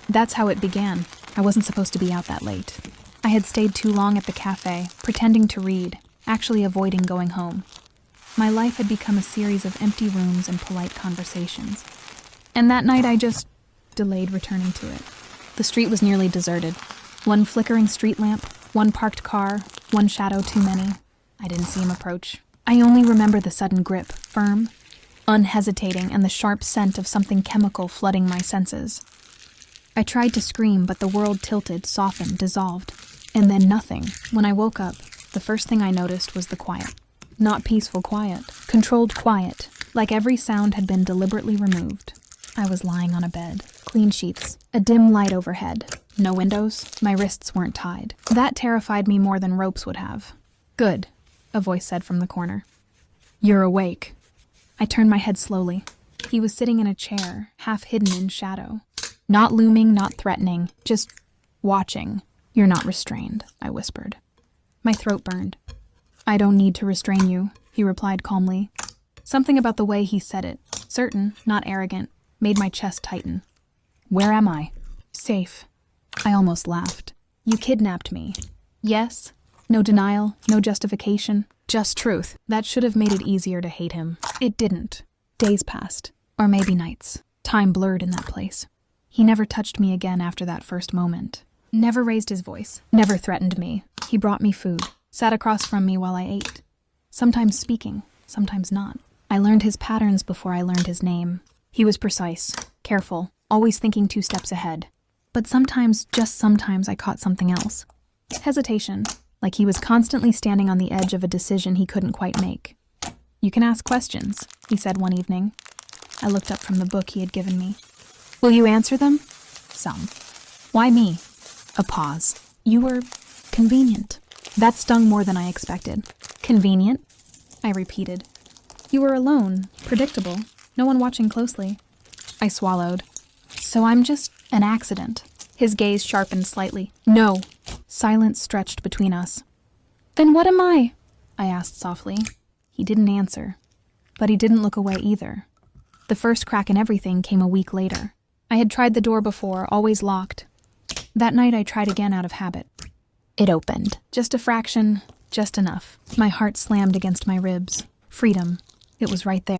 That's how it began. I wasn't supposed to be out that late. I had stayed too long at the cafe, pretending to read, actually avoiding going home. My life had become a series of empty rooms and polite conversations. And that night I just delayed returning to it. The street was nearly deserted. One flickering street lamp, one parked car, one shadow too many. I didn't see him approach. I only remember the sudden grip, firm, unhesitating, and the sharp scent of something chemical flooding my senses. I tried to scream, but the world tilted, softened, dissolved. And then nothing. When I woke up, the first thing I noticed was the quiet. Not peaceful quiet, controlled quiet, like every sound had been deliberately removed. I was lying on a bed, clean sheets, a dim light overhead. No windows, my wrists weren't tied. That terrified me more than ropes would have. "Good," a voice said from the corner. "You're awake." I turned my head slowly. He was sitting in a chair, half hidden in shadow. Not looming, not threatening, just watching. "You're not restrained," I whispered. My throat burned. "I don't need to restrain you," he replied calmly. Something about the way he said it, certain, not arrogant, made my chest tighten. "Where am I?" "Safe." I almost laughed. "You kidnapped me." Yes. No denial, no justification, just truth. That should have made it easier to hate him. It didn't. Days passed, or maybe nights. Time blurred in that place. He never touched me again after that first moment. Never raised his voice, never threatened me. He brought me food, sat across from me while I ate. Sometimes speaking, sometimes not. I learned his patterns before I learned his name. He was precise, careful, always thinking 2 steps ahead. But sometimes, just sometimes, I caught something else. Hesitation, like he was constantly standing on the edge of a decision he couldn't quite make. "You can ask questions," he said one evening. I looked up from the book he had given me. "Will you answer them?" "Some." "Why me?" A pause. "You were convenient." That stung more than I expected. "Convenient?" I repeated. "You were alone, predictable, no one watching closely." I swallowed. "So I'm just an accident." His gaze sharpened slightly. "No." Silence stretched between us. "Then what am I?" I asked softly. He didn't answer, but he didn't look away either. The first crack in everything came a week later. I had tried the door before, always locked. That night I tried again out of habit. It opened. Just a fraction, just enough. My heart slammed against my ribs. Freedom. It was right there.